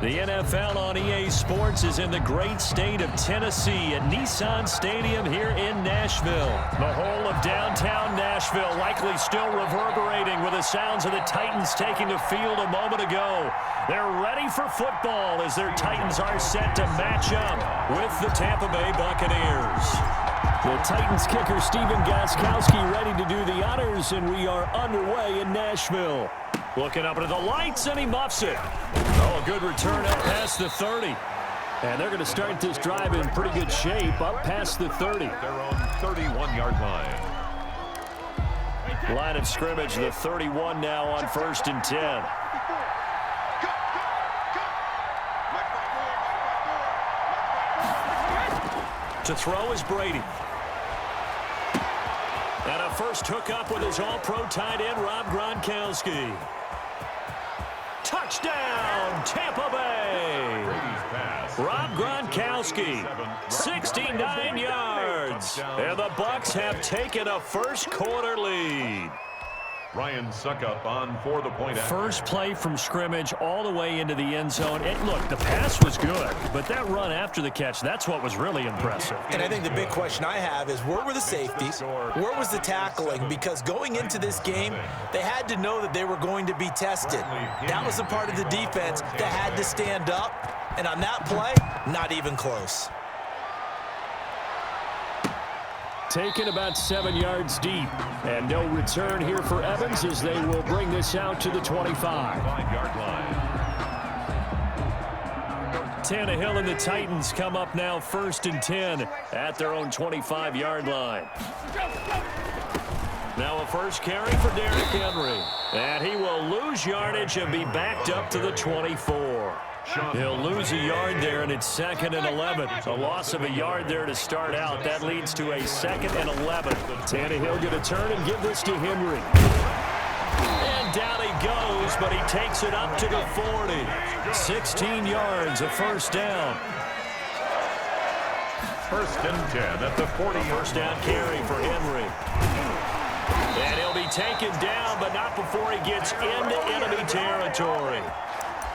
The NFL on EA Sports is in the great state of Tennessee at Nissan Stadium here in Nashville. The whole of downtown Nashville likely still reverberating with the sounds of the Titans taking the field a moment ago. They're ready for football as their Titans are set to match up with the Tampa Bay Buccaneers. The Titans kicker Stephen Gostkowski ready to do the honors, and we are underway in Nashville. Looking up into the lights, and he muffs it. Oh, a good return up past the 30. And they're going to start this drive in pretty good shape up past the 30. Their own 31-yard line. Line of scrimmage, the 31 now on 1st and 10. To throw is Brady. And a first hookup with his all-pro tight end, Rob Gronkowski. Touchdown, Tampa Bay. Rob Gronkowski, 69 yards. And the Bucs have taken a first-quarter lead. Ryan Suckup on for the point. First play from scrimmage all the way into the end zone. And look, the pass was good, but that run after the catch, that's what was really impressive. And I think the big question I have is, where were the safeties? Where was the tackling? Because going into this game, they had to know that they were going to be tested. That was a part of the defense that had to stand up. And on that play, not even close. Taken about 7 yards deep. And no return here for Evans as they will bring this out to the 25. 5-yard line. Tannehill and the Titans come up now 1st and 10 at their own 25-yard line. Now a first carry for Derrick Henry. And he will lose yardage and be backed up to the 24. He'll lose a yard there, and it's 2nd and 11. A loss of a yard there to start out. That leads to a 2nd and 11. Tannehill going to turn and give this to Henry. And down he goes, but he takes it up to the 40. 16 yards, a first down. 1st and 10 at the 40. First down carry for Henry. And he'll be taken down, but not before he gets into enemy territory.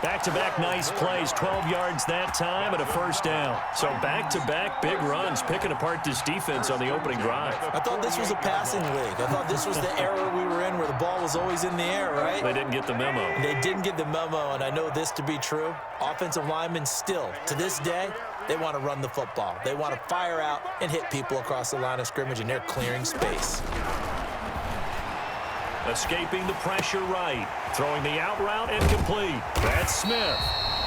Back-to-back nice plays, 12 yards that time and a first down. So back-to-back big runs, picking apart this defense on the opening drive. I thought this was a passing league. I thought this was the era we were in where the ball was always in the air, right? They didn't get the memo. They didn't get the memo, and I know this to be true. Offensive linemen still, to this day, they want to run the football. They want to fire out and hit people across the line of scrimmage, and they're clearing space. Escaping the pressure right. Throwing the out route and complete. That's Smith.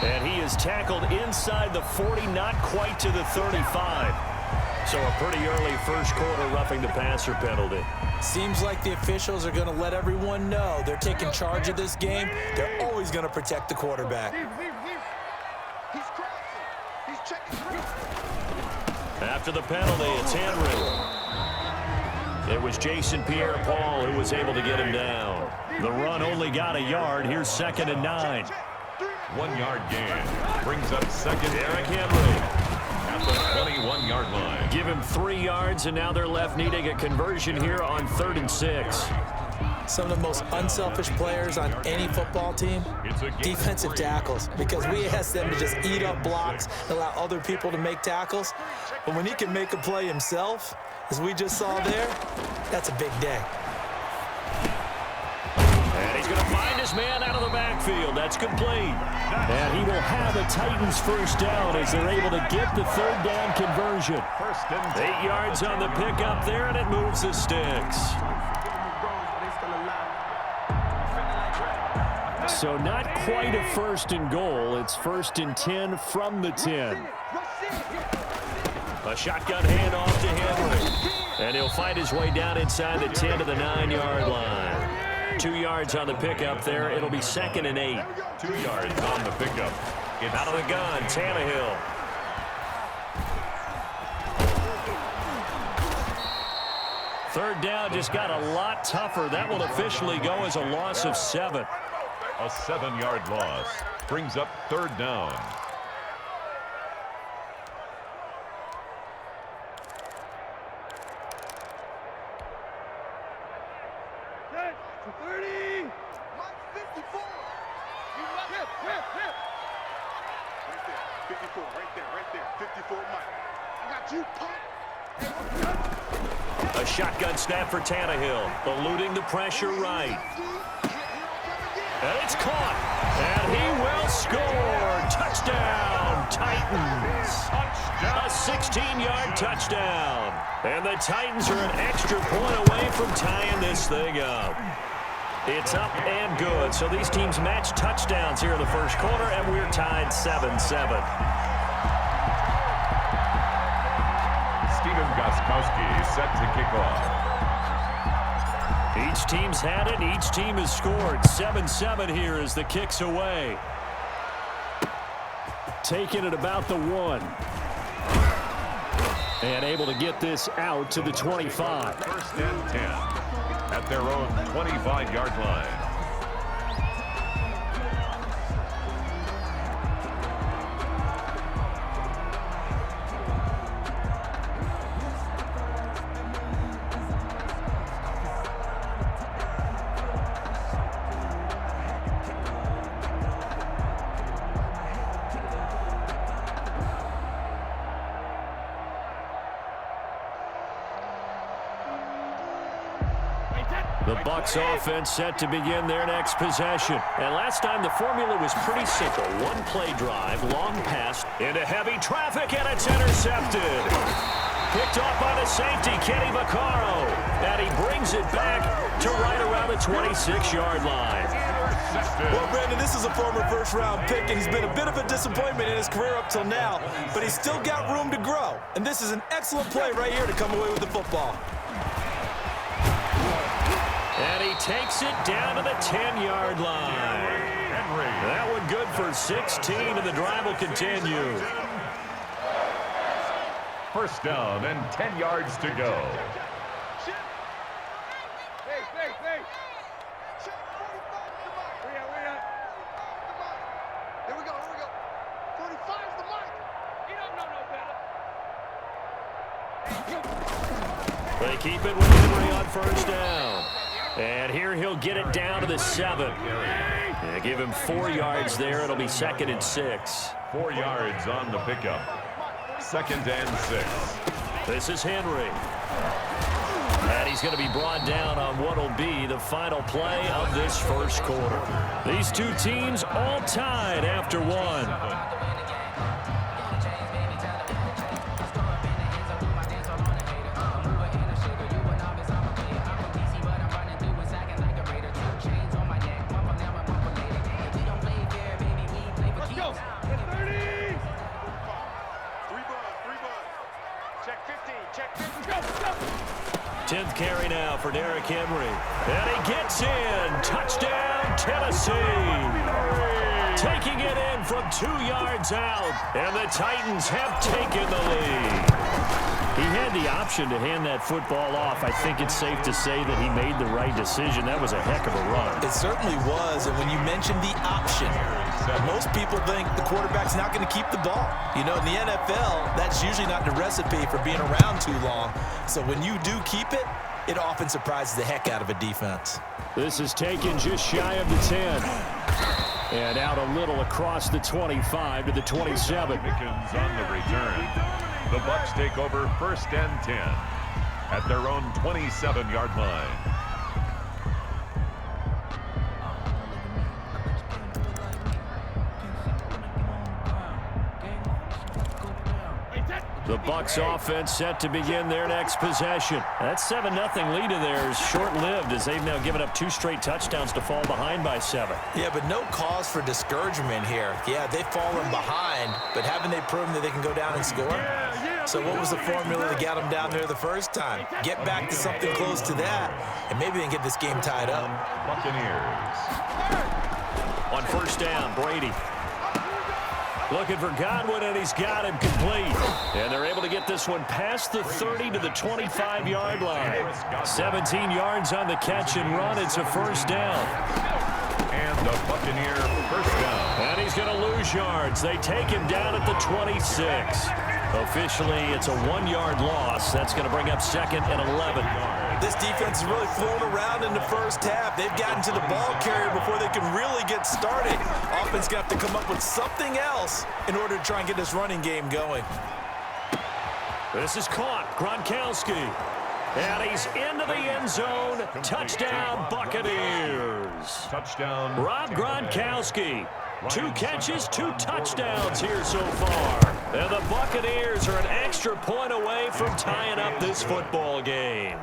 And he is tackled inside the 40, not quite to the 35. So a pretty early first quarter roughing the passer penalty. Seems like the officials are going to let everyone know they're taking charge of this game. They're always going to protect the quarterback. After the penalty, it's Henry. It was Jason Pierre-Paul who was able to get him down. The run only got a yard. Here's 2nd and 9. 1-yard gain. Brings up 2nd. Derrick Henry at the 21-yard line. Give him 3 yards, and now they're left needing a conversion here on 3rd and 6. Some of the most unselfish players on any football team, defensive tackles, because we ask them to just eat up blocks and allow other people to make tackles. But when he can make a play himself, as we just saw there, that's a big day. And he's going to find his man out of the backfield. That's complete. And he will have a Titans first down as they're able to get the 3rd down conversion. 8 yards on the pickup there, and it moves the sticks. So not quite a 1st and goal. It's 1st and 10 from the 10. A shotgun handoff to Henry. And he'll find his way down inside the 10 to the 9-yard line. 2 yards on the pickup there. It'll be 2nd and 8. 2 yards on the pickup. It's out of the gun, Tannehill. Third down just got a lot tougher. That will officially go as a loss of 7. A 7-yard loss. Brings up 3rd down. 54, right there. 54, Mike. I got you, punk. A shotgun snap for Tannehill, eluding the pressure right. And it's caught, and he will score. Touchdown, Titans. A 16-yard touchdown. And the Titans are an extra point away from tying this thing up. It's up and good. So these teams match touchdowns here in the first quarter, and we're tied 7-7. Steven Gostkowski set to kick off. Each team's had it. Each team has scored. 7-7 here as the kick's away. Taking it about the 1. And able to get this out to the 25. First and 10 at their own 25-yard line. The Bucs offense set to begin their next possession. And last time the formula was pretty simple. One play drive, long pass, into heavy traffic, and it's intercepted. Picked off by the safety, Kenny Vaccaro. And he brings it back to right around the 26-yard line. Well, Brandon, this is a former first-round pick, and he's been a bit of a disappointment in his career up till now, but he's still got room to grow. And this is an excellent play right here to come away with the football. And he takes it down to the 10-yard line. That one good for 16, and the drive will continue. First down and 10 yards to go. Here we go. 45's the mic. He don't know no better. They keep it with Henry on first down. And here he'll get it down to the 7. Yeah, give him 4 yards there. It'll be 2nd and 6. 4 yards on the pickup. 2nd and 6. This is Henry. And he's going to be brought down on what will be the final play of this first quarter. These two teams all tied after 1. Carry now for Derrick Henry. And he gets in. Touchdown, Tennessee. Taking it in from 2 yards out. And the Titans have taken the lead. He had the option to hand that football off. I think it's safe to say that he made the right decision. That was a heck of a run. It certainly was. And when you mentioned the option, most people think the quarterback's not going to keep the ball. You know, in the NFL, that's usually not the recipe for being around too long. So when you do keep it, it often surprises the heck out of a defense. This is taken just shy of the 10. And out a little across the 25 to the 27. Pickens on the return. The Bucs take over 1st and 10 at their own 27-yard line. The Bucs offense set to begin their next possession. That 7-0 lead of theirs short-lived as they've now given up 2 straight touchdowns to fall behind by 7. Yeah, but no cause for discouragement here. Yeah, they've fallen behind, but haven't they proven that they can go down and score? So what was the formula to get them down there the first time? Get back to something close to that, and maybe they can get this game tied up. Buccaneers. On first down, Brady. Looking for Godwin, and he's got him complete. And they're able to get this one past the 30 to the 25-yard line. 17 yards on the catch and run. It's a first down. And the Buccaneer first down. And he's going to lose yards. They take him down at the 26. Officially, it's a 1-yard loss. That's going to bring up 2nd and 11. This defense is really thrown around in the first half. They've gotten to the ball carrier before they can really get started. Offense got to come up with something else in order to try and get this running game going. This is caught. Gronkowski. And he's into the end zone. Touchdown, Buccaneers. Touchdown. Rob Gronkowski. 2 catches, 2 touchdowns here so far. And the Buccaneers are an extra point away from tying up this football game.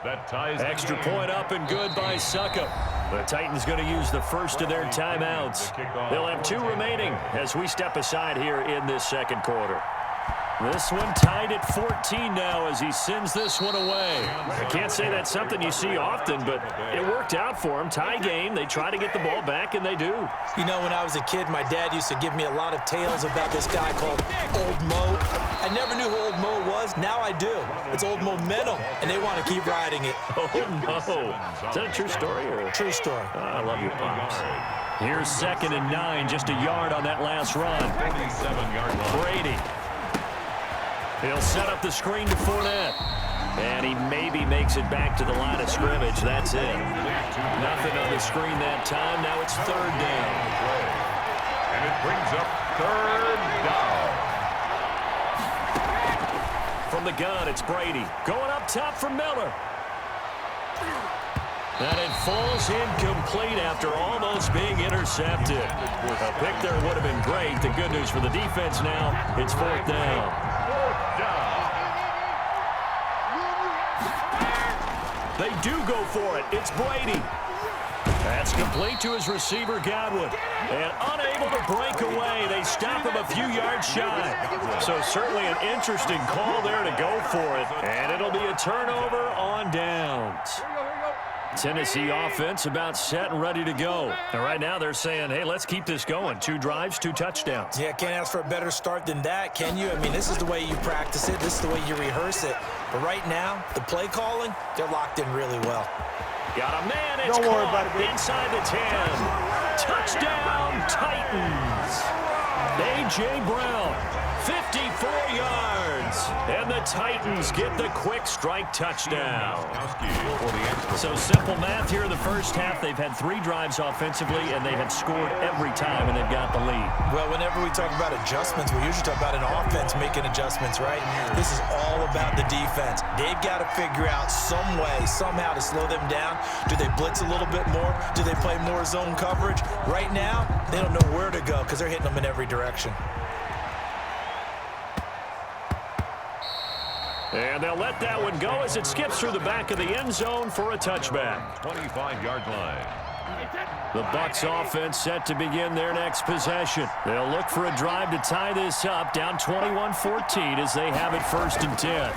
That ties extra point up and good by Succop. The Titans going to use the first of their timeouts. They'll have 2 remaining as we step aside here in this second quarter. This one tied at 14 now as he sends this one away. I can't say that's something you see often, but it worked out for him. Tie game. They try to get the ball back, and they do. You know, when I was a kid, my dad used to give me a lot of tales about this guy called Old Mo. I never knew who Old Mo was. Now I do. It's Old Momentum, and they want to keep riding it. Oh, no. Is that a true story? Or? True story. Oh, I love your pops. Here's 2nd and 9, just a yard on that last run. 47-yard line. Brady. He'll set up the screen to Fournette. And he maybe makes it back to the line of scrimmage. That's it. Nothing on the screen that time. Now it's 3rd down. And it brings up 3rd down. From the gun, it's Brady. Going up top for Miller. And it falls incomplete after almost being intercepted. A pick there would have been great. The good news for the defense now, it's 4th down. They do go for it. It's Brady. That's complete to his receiver, Godwin. And unable to break away. They stop him a few yards shy. So certainly an interesting call there to go for it. And it'll be a turnover on downs. Tennessee offense about set and ready to go. And right now they're saying, hey, let's keep this going. 2 drives, 2 touchdowns. Yeah, can't ask for a better start than that, can you? I mean, this is the way you practice it. This is the way you rehearse it. But right now, the play calling, they're locked in really well. Got a man. It's caught inside the 10. Touchdown, Titans. A.J. Brown, 54 yards. And the Titans get the quick strike touchdown. So simple math here in the first half. They've had 3 drives offensively, and they have scored every time, and they've got the lead. Well, whenever we talk about adjustments, we usually talk about an offense making adjustments, right? This is all about the defense. They've got to figure out some way, somehow to slow them down. Do they blitz a little bit more? Do they play more zone coverage? Right now, they don't know where to go because they're hitting them in every direction. And they'll let that one go as it skips through the back of the end zone for a touchback. 25-yard line. The Bucs offense set to begin their next possession. They'll look for a drive to tie this up, down 21-14 as they have it 1st and 10.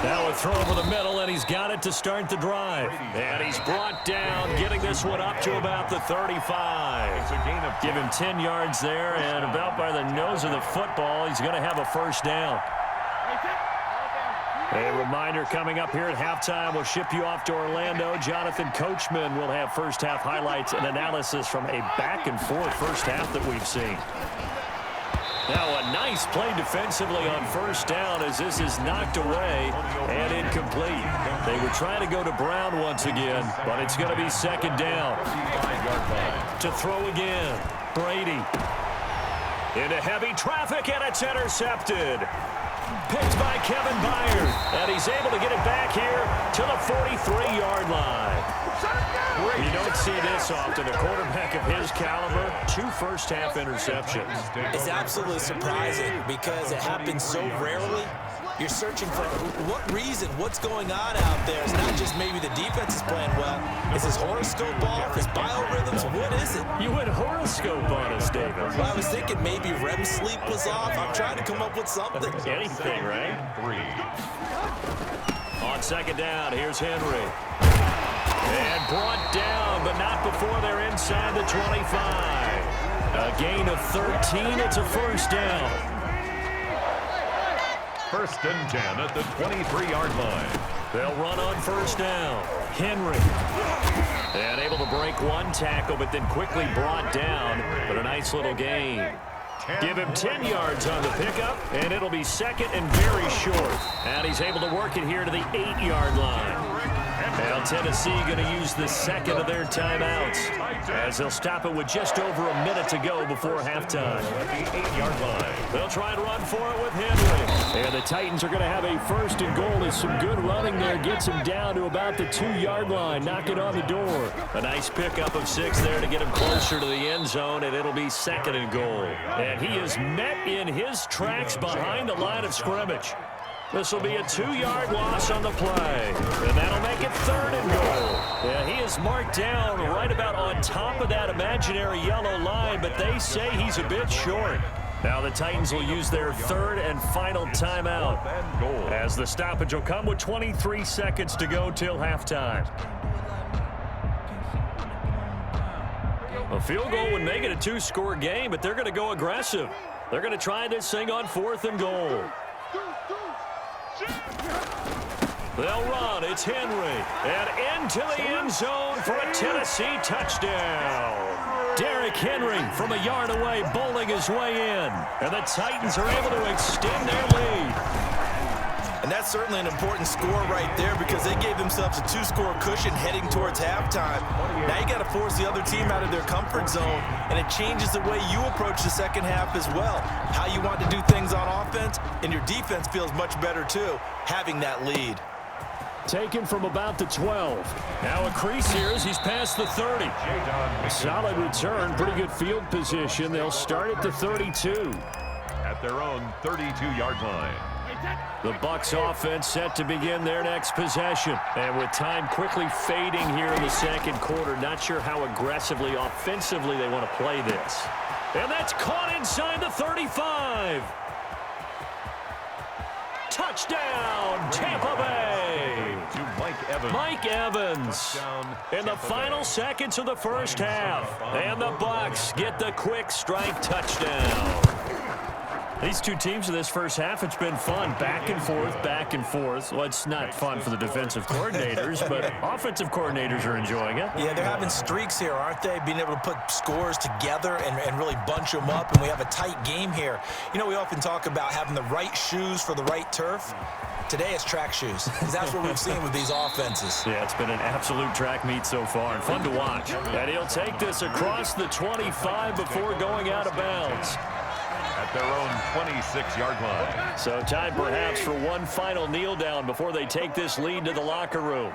Now a throw over the middle, and he's got it to start the drive. And he's brought down, getting this one up to about the 35. Give him 10 yards there, and about by the nose of the football, he's going to have a 1st down. A reminder coming up here at halftime, we'll ship you off to Orlando. Jonathan Coachman will have first half highlights and analysis from a back-and-forth first half that we've seen. Now a nice play defensively on 1st down as this is knocked away and incomplete. They were trying to go to Brown once again, but it's going to be 2nd down. To throw again, Brady. Into heavy traffic, and it's intercepted. Picked by Kevin Byard, and he's able to get it back here to the 43-yard line. You don't see this often. A quarterback of his caliber, 2 first-half interceptions. It's absolutely surprising because it happens so rarely. You're searching for what reason, what's going on out there. It's not just maybe the defense is playing well. Is his horoscope off? His biorhythms? What is it? You went horoscope on us, David. Well, I was thinking maybe REM sleep was off. I'm trying to come up with something. Anything, right? 3. On 2nd down, here's Henry. And brought down, but not before they're inside the 25. A gain of 13. It's a 1st down. 1st and 10 at the 23-yard line. They'll run on 1st down. Henry. And able to break 1 tackle, but then quickly brought down. But a nice little gain. Give him 10 yards on the pickup, and it'll be second and very short. And he's able to work it here to the 8-yard line. Now Tennessee going to use the second of their timeouts as they'll stop it with just over a minute to go before halftime. The 8-yard line. They'll try and run for it with Henry. And the Titans are going to have a first and goal as some good running there gets him down to about the 2-yard line, knocking on the door. A nice pickup of 6 there to get him closer to the end zone, and it'll be second and goal. And he is met in his tracks behind the line of scrimmage. This will be a 2-yard loss on the play, and that'll make it third and goal. Yeah, he is marked down right about on top of that imaginary yellow line, but they say he's a bit short. Now the Titans will use their third and final timeout as the stoppage will come with 23 seconds to go till halftime. A field goal would make it a 2-score game, but they're going to go aggressive. They're going to try this thing on 4th and goal. They'll run. It's Henry. And into the end zone for a Tennessee touchdown. Derrick Henry from a yard away bowling his way in. And the Titans are able to extend their lead. And that's certainly an important score right there because they gave themselves a 2-score cushion heading towards halftime. Now you got to force the other team out of their comfort zone, and it changes the way you approach the second half as well. How you want to do things on offense, and your defense feels much better too, having that lead. Taken from about the 12. Now a crease here as he's past the 30. A solid return, pretty good field position. They'll start at the 32. At their own 32-yard line. The Bucs offense set to begin their next possession. And with time quickly fading here in the second quarter, not sure how aggressively, offensively they want to play this. And that's caught inside the 35. Touchdown, Tampa Bay. To Mike Evans. Mike Evans in the final seconds of the first half. And the Bucs get the quick strike touchdown. These two teams in this first half, it's been fun. Back and forth, back and forth. Well, it's not fun for the defensive coordinators, but offensive coordinators are enjoying it. Yeah, they're having streaks here, aren't they? Being able to put scores together and really bunch them up, and we have a tight game here. You know, we often talk about having the right shoes for the right turf. Today it's track shoes, because that's what we've seen with these offenses. Yeah, it's been an absolute track meet so far, and fun to watch. And he'll take this across the 25 before going out of bounds. At their own 26-yard line. So time perhaps for one final kneel down before they take this lead to the locker room.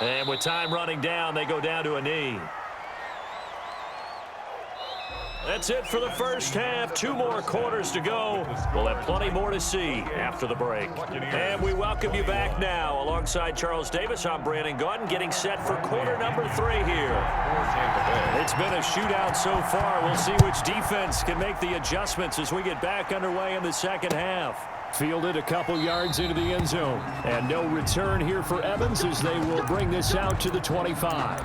And with time running down, they go down to a knee. That's it for the first half. 2 more quarters to go. We'll have plenty more to see after the break. And we welcome you back now. Alongside Charles Davis, I'm Brandon Gaudin, getting set for quarter number 3 here. It's been a shootout so far. We'll see which defense can make the adjustments as we get back underway in the second half. Fielded a couple yards into the end zone. And no return here for Evans as they will bring this out to the 25.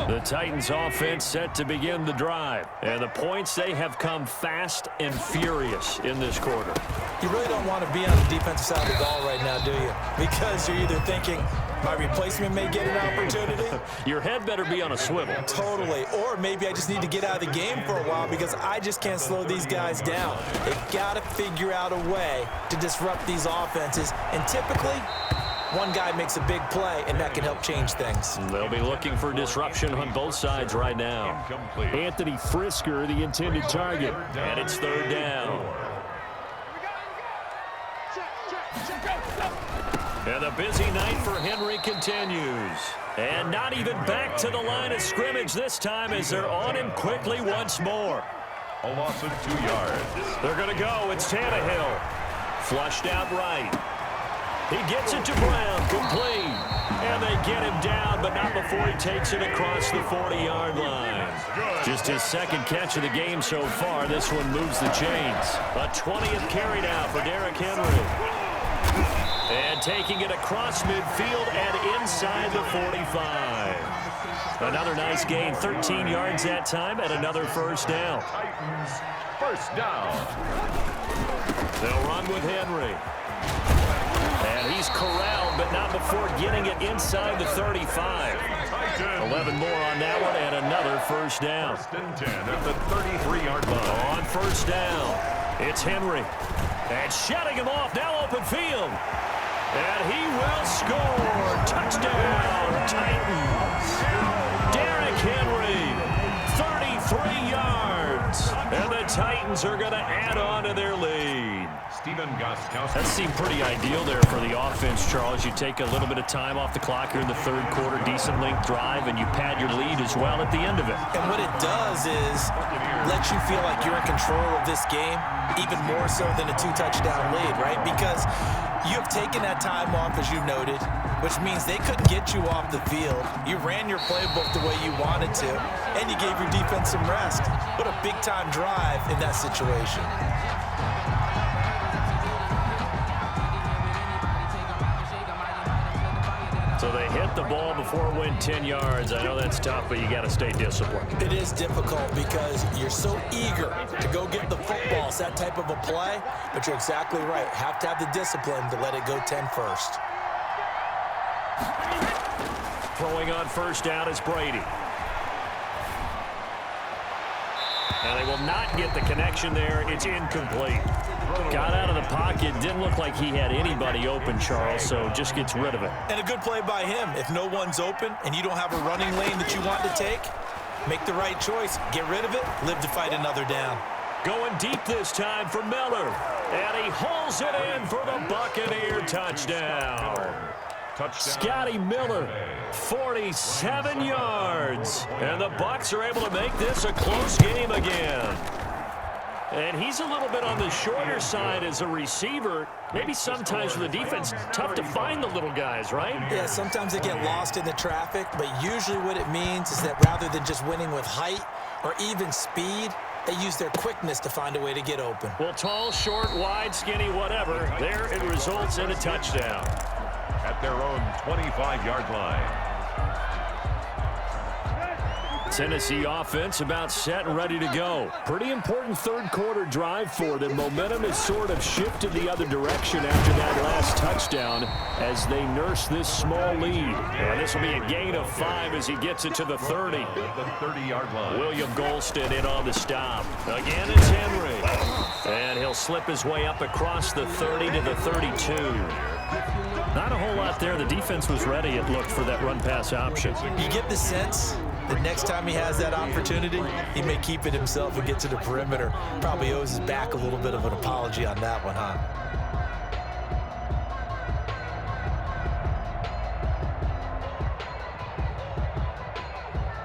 The Titans offense set to begin the drive. And the points, they have come fast and furious in this quarter. You really don't want to be on the defensive side of the ball right now, do you? Because you're either thinking, my replacement may get an opportunity. Your head better be on a swivel. Totally. Or maybe I just need to get out of the game for a while because I just can't slow these guys down. They've got to figure out a way to disrupt these offenses. And typically, one guy makes a big play, and that can help change things. They'll be looking for disruption on both sides right now. Incomplete. Anthony Frisker, the intended target. And it's third down. And the busy night for Henry continues. And not even back to the line of scrimmage this time as they're on him quickly once more. A loss of 2 yards. They're going to go. It's Tannehill. Flushed out right. He gets it to Brown, complete. And they get him down, but not before he takes it across the 40-yard line. Just his second catch of the game so far. This one moves the chains. A 20th carry now for Derrick Henry. And taking it across midfield and inside the 45. Another nice gain, 13 yards that time, and another first down. Titans, first down. They'll run with Henry. And And he's corralled, but not before getting it inside the 35. 11 more on that one, and another first down. First and 10 at the 33-yard line. On first down, it's Henry. And shutting him off, now open field. And he will score. Touchdown, Titans. Derrick Henry, 33 yards. And the Titans are going to add on to their lead. That seemed pretty ideal there for the offense, Charles. You take a little bit of time off the clock here in the third quarter, decent length drive, and you pad your lead as well at the end of it. And what it does is let you feel like you're in control of this game, even more so than a two-touchdown lead, right? Because you have taken that time off, as you noted, which means they couldn't get you off the field. You ran your playbook the way you wanted to, and you gave your defense some rest. What a big-time drive in that situation. So they hit the ball before it went 10 yards. I know that's tough, but you got to stay disciplined. It is difficult because you're so eager to go get the football. It's that type of a play, but you're exactly right. Have to have the discipline to let it go 10 first. Throwing on first down is Brady. And they will not get the connection there. It's incomplete. Got out of the pocket. Didn't look like he had anybody open, Charles, so just gets rid of it. And a good play by him. If no one's open and you don't have a running lane that you want to take, make the right choice. Get rid of it. Live to fight another down. Going deep this time for Miller. And he hauls it in for the Buccaneer touchdown. Scotty Miller, 47 yards. And the Bucs are able to make this a close game again. And he's a little bit on the shorter side as a receiver. Maybe sometimes for the defense, tough to find the little guys, right? Yeah, sometimes they get lost in the traffic, but usually what it means is that rather than just winning with height or even speed, they use their quickness to find a way to get open. Well, tall, short, wide, skinny, whatever, there it results in a touchdown. At their own 25-yard line. Tennessee offense about set and ready to go. Pretty important third quarter drive for them. Momentum has sort of shifted the other direction after that last touchdown as they nurse this small lead. And this will be a gain of 5 as he gets it to the 30. At the 30-yard line. William Golston in on the stop. Again, it's Henry. And he'll slip his way up across the 30 to the 32. Not a whole lot there. The defense was ready, it looked, for that run-pass option. You get the sense that next time he has that opportunity, he may keep it himself and get to the perimeter. Probably owes his back a little bit of an apology on that one, huh?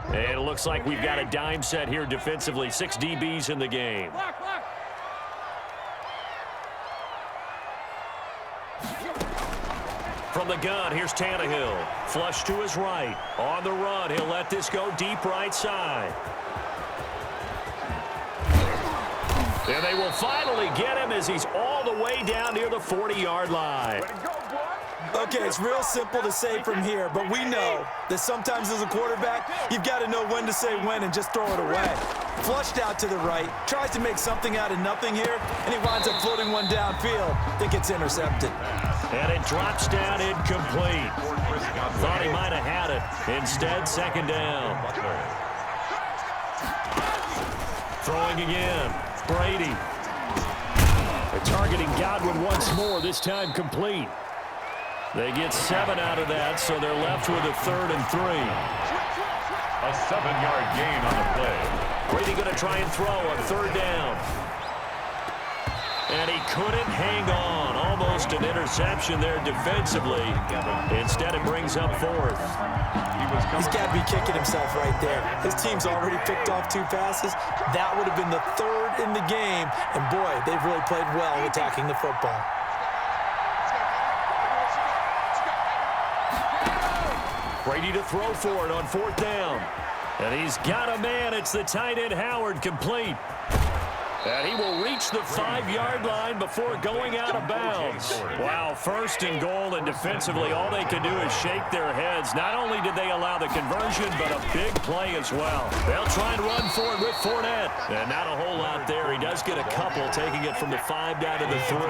And it looks like we've got a dime set here defensively. 6 DBs in the game. From the gun, here's Tannehill. Flush to his right. On the run, he'll let this go deep right side. And they will finally get him as he's all the way down near the 40-yard line. Okay, it's real simple to say from here, but we know that sometimes as a quarterback, you've got to know when to say when and just throw it away. Flushed out to the right, tries to make something out of nothing here, and he winds up floating one downfield that gets intercepted. And it drops down incomplete. Thought he might have had it. Instead, second down. Throwing again. Brady. They're targeting Godwin once more, this time complete. They get 7 out of that, so they're left with a 3rd and 3. A 7-yard gain on the play. Brady going to try and throw on 3rd down. And he couldn't hang on. Almost an interception there defensively. Instead, it brings up 4th. He's got to be kicking himself right there. His team's already picked off 2 passes. That would have been the 3rd in the game. And, boy, they've really played well attacking the football. Brady to throw for it on 4th down. And he's got a man. It's the tight end Howard, complete. And he will reach the 5-yard line before going out of bounds. Wow, first and goal, and defensively all they can do is shake their heads. Not only did they allow the conversion, but a big play as well. They'll try and run for it with Fournette. And not a whole lot there. He does get a couple, taking it from the 5 down to the 3.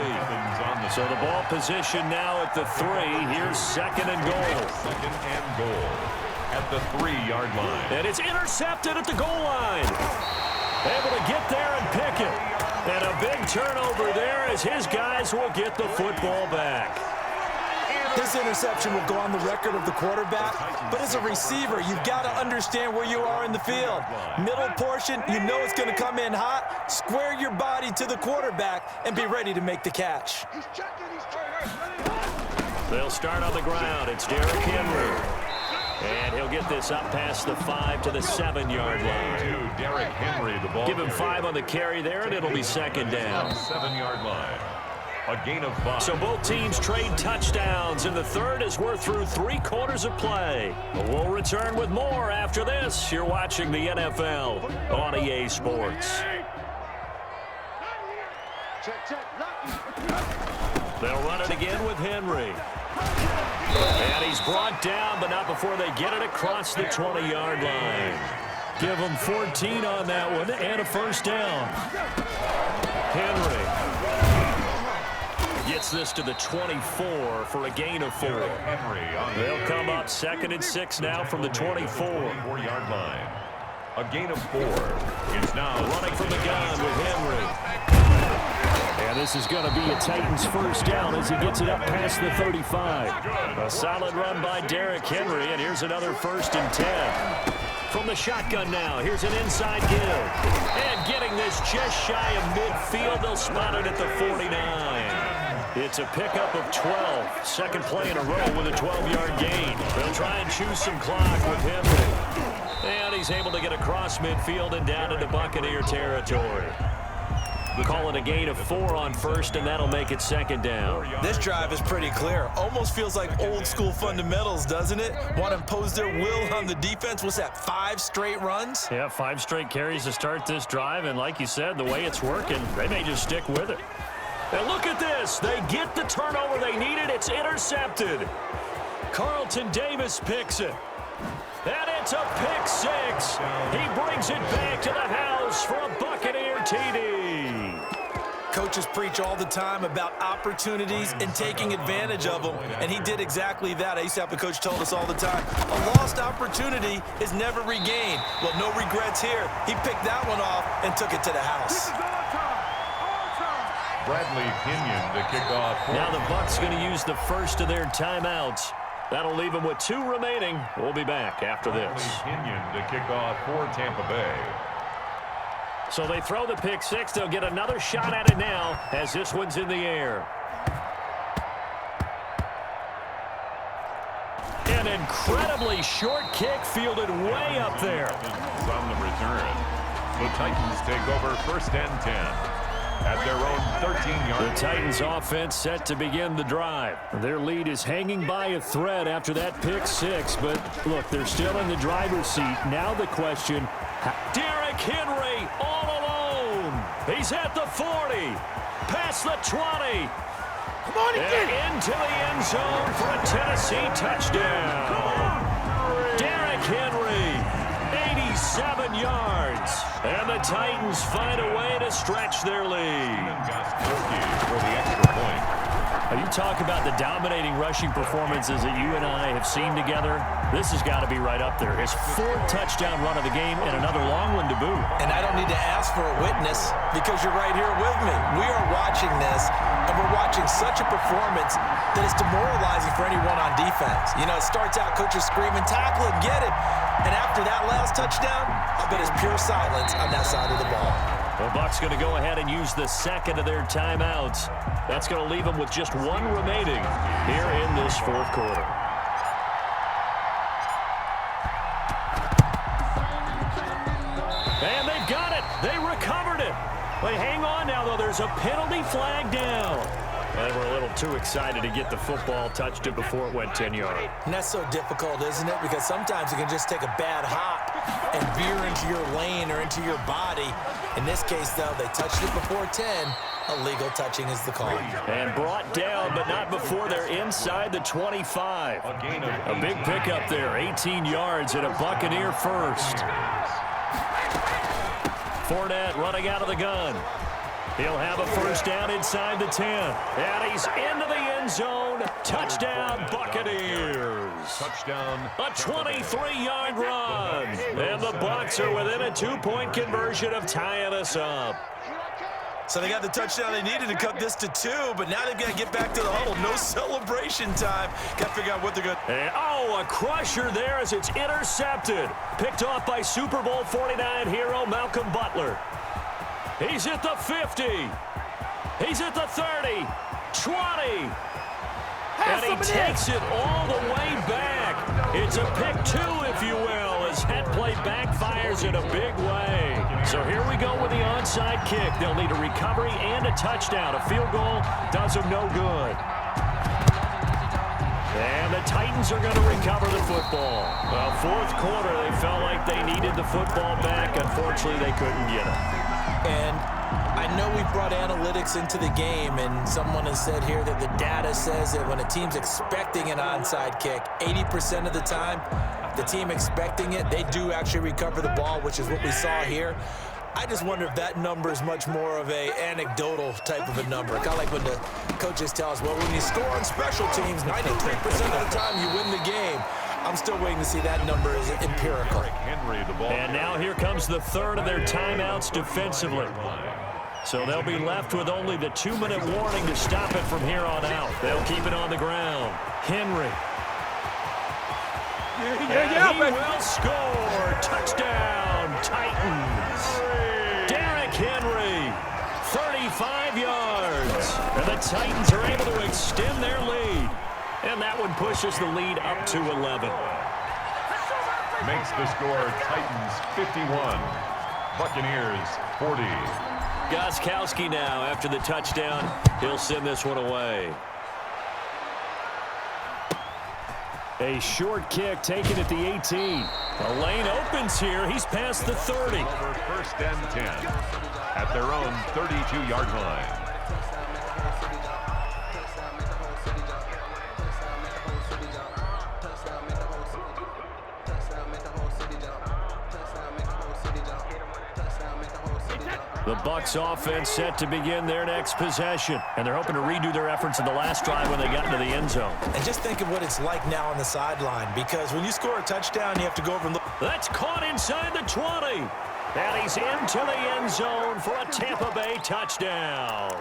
So the ball position now at the 3. Here's second and goal. Second and goal at the 3-yard line. And it's intercepted at the goal line. Able to get there and pick it. And a big turnover there as his guys will get the football back. This interception will go on the record of the quarterback, but as a receiver, you've got to understand where you are in the field. Middle portion, you know it's going to come in hot. Square your body to the quarterback and be ready to make the catch. They'll start on the ground. It's Derrick Henry. And he'll get this up past the 5 to the 7-yard line. Derrick Henry, the ball. Give him 5 on the carry there, and it'll be second down. 7-yard line. A gain of 5. So both teams trade touchdowns in the third as we're through 3 quarters of play. We'll return with more after this. You're watching the NFL on EA Sports. They'll run it again with Henry. And he's brought down, but not before they get it across the 20-yard line. Give them 14 on that one and a first down. Henry gets this to the 24 for a gain of 4. They'll come up 2nd and 6 now from the 24. 4-yard line. A gain of 4. It's now running from the gun with Henry. And this is going to be a Titans first down as he gets it up past the 35. A solid run by Derrick Henry, and here's another 1st and 10. From the shotgun now, here's an inside give. And getting this just shy of midfield, they'll spot it at the 49. It's a pickup of 12. Second play in a row with a 12-yard gain. They'll try and choose some clock with Henry. And he's able to get across midfield and down into Buccaneer territory. Call it a gain of 4 on first, and that'll make it second down. This drive is pretty clear. Almost feels like old school fundamentals, doesn't it? Want to impose their will on the defense. What's that, 5 straight runs? Yeah, 5 straight carries to start this drive, and like you said, the way it's working, they may just stick with it. And look at this. They get the turnover they needed. It's intercepted. Carlton Davis picks it. And it's a pick 6. He brings it back to the house for a Buccaneer TD. Coaches preach all the time about opportunities and taking advantage of them, and he did exactly that. I used to have a coach told us all the time, a lost opportunity is never regained. Well, no regrets here. He picked that one off and took it to the house. Bradley Pinion to kick off. Now the Bucs going to use the first of their timeouts. That'll leave them with 2 remaining. We'll be back after this. Bradley Pinion to kick off for Tampa Bay. So they throw the pick 6. They'll get another shot at it now as this one's in the air. An incredibly short kick fielded way up there. On the return. The Titans take over 1st and 10 at their own 13-yard line. The Titans offense set to begin the drive. Their lead is hanging by a thread after that pick 6, but look, they're still in the driver's seat. Now the question, Derrick Henry all alone. He's at the 40, past the 20. Come on, and into the end zone for a Tennessee touchdown. Derrick Henry, 87 yards. And the Titans find a way to stretch their lead. For the extra point. You talk about the dominating rushing performances that you and I have seen together. This has got to be right up there. His 4th touchdown run of the game and another long one to boot. And I don't need to ask for a witness because you're right here with me. We are watching this, and we're watching such a performance that is demoralizing for anyone on defense. You know, it starts out coaches screaming, tackle him, get him. And after that last touchdown, I bet it's pure silence on that side of the ball. The Bucs going to go ahead and use the 2nd of their timeouts. That's going to leave them with just 1 remaining here in this 4th quarter. And they've got it. They recovered it. They hang on now, though. There's a penalty flag down. They were a little too excited to get the football, touched it before it went 10 yards. And that's so difficult, isn't it? Because sometimes it can just take a bad hop and veer into your lane or into your body. In this case, though, they touched it before 10. Illegal touching is the call. And brought down, but not before they're inside the 25. A big pickup there, 18 yards and a Buccaneer first. Fournette running out of the gun. He'll have a first down inside the 10. And he's into the end zone. Touchdown, Buccaneers. Touchdown. A 23-yard run. And the Bucs are within a 2-point conversion of tying us up. So they got the touchdown they needed to cut this to 2, but now they've got to get back to the huddle. No celebration time. Got to figure out what they're going to... And, oh, a crusher there as it's intercepted. Picked off by Super Bowl 49 hero Malcolm Butler. He's at the 50. He's at the 30. 20. And he takes it all the way back. It's a pick 2, if you will, as that play backfires in a big way. So here we go with the onside kick. They'll need a recovery and a touchdown. A field goal does them no good. And the Titans are going to recover the football. Well, fourth quarter, they felt like they needed the football back. Unfortunately, they couldn't get it. And I know we brought analytics into the game, and someone has said here that the data says that when a team's expecting an onside kick, 80% of the time, the team expecting it, they do actually recover the ball, which is what we saw here. I just wonder if that number is much more of a anecdotal type of a number. Kind of like when the coaches tell us, well, when you score on special teams, 93% of the time you win the game. I'm still waiting to see that number is empirical. And now here comes the third of their timeouts defensively. So they'll be left with only the 2-minute warning to stop it from here on out. They'll keep it on the ground. Henry. And he will score. Touchdown, Titans. Derrick Henry, 35 yards. And the Titans are able to extend their lead. And that one pushes the lead up to 11. Makes the score Titans 51, Buccaneers 40. Gostkowski now after the touchdown. He'll send this one away. A short kick taken at the 18. The lane opens here. He's past the 30. Over first and 10 at their own 32-yard line. The Bucs offense set to begin their next possession. And they're hoping to redo their efforts in the last drive when they got into the end zone. And just think of what it's like now on the sideline, because when you score a touchdown, you have to go over and look. That's caught inside the 20. And he's into the end zone for a Tampa Bay touchdown.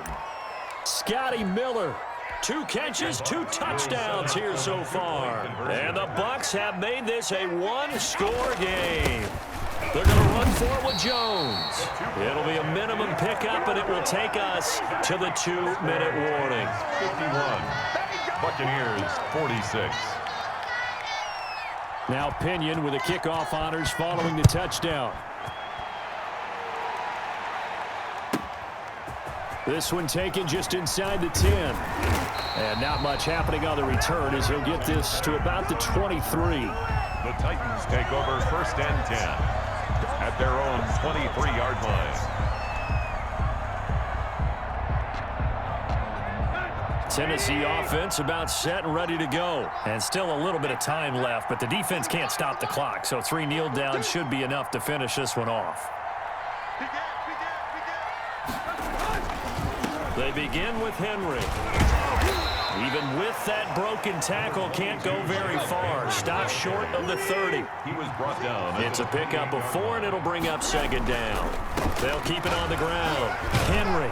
Scotty Miller. 2 catches, 2 touchdowns here so far. And the Bucs have made this a one-score game. They're going to run for it with Jones. It'll be a minimum pickup, and it will take us to the 2-minute warning. 51. Buccaneers 46. Now Pinion with the kickoff honors following the touchdown. This one taken just inside the 10. And not much happening on the return as he'll get this to about the 23. The Titans take over first and 10 at their own 23-yard line. Tennessee offense about set and ready to go. And still a little bit of time left, but the defense can't stop the clock. So 3 kneel downs should be enough to finish this one off. They begin with Henry. Even with that broken tackle, can't go very far. Stops short of the 30. He was brought down. It's a pickup of 4, and it'll bring up second down. They'll keep it on the ground. Henry.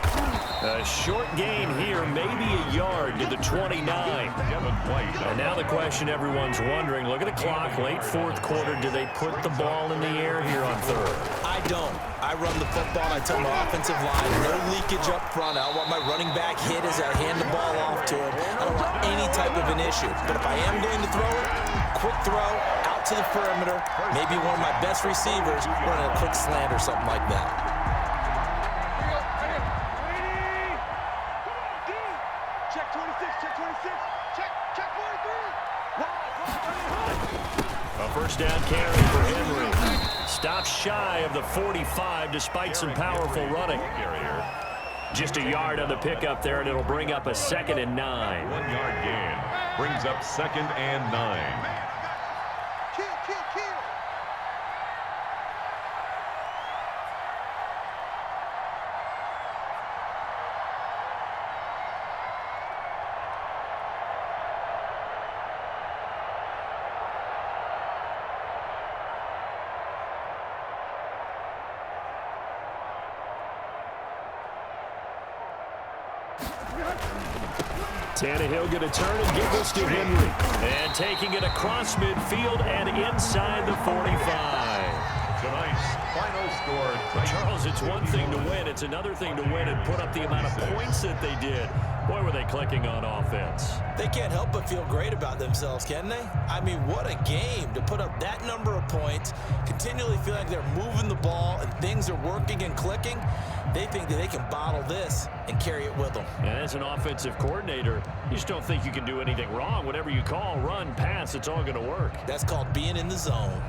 A short gain here, maybe a yard to the 29. And now the question everyone's wondering, look at the clock, late fourth quarter, do they put the ball in the air here on third? I don't. I run the football. I tell my offensive line, no leakage up front. I don't want my running back hit as I hand the ball off to him. I don't want any type of an issue. But if I am going to throw it, quick throw, out to the perimeter, maybe one of my best receivers running a quick slant or something like that. Check 26, check 26, check 43. A first down carry for Henry. Stops shy of the 45 despite some powerful running. Just a yard on the pickup there, and it'll bring up a 2nd and 9. 1 yard gain. Brings up 2nd and 9. Tannehill going to turn and give this to Henry. And taking it across midfield and inside the 45. Tonight's final score. Charles, it's one thing to win. It's another thing to win and put up the amount of points that they did. Boy, were they clicking on offense. They can't help but feel great about themselves, can they? I mean, what a game to put up that number of points, continually feel like they're moving the ball and things are working and clicking. They think that they can bottle this and carry it with them. And as an offensive coordinator, you just don't think you can do anything wrong. Whatever you call, run, pass, it's all going to work. That's called being in the zone.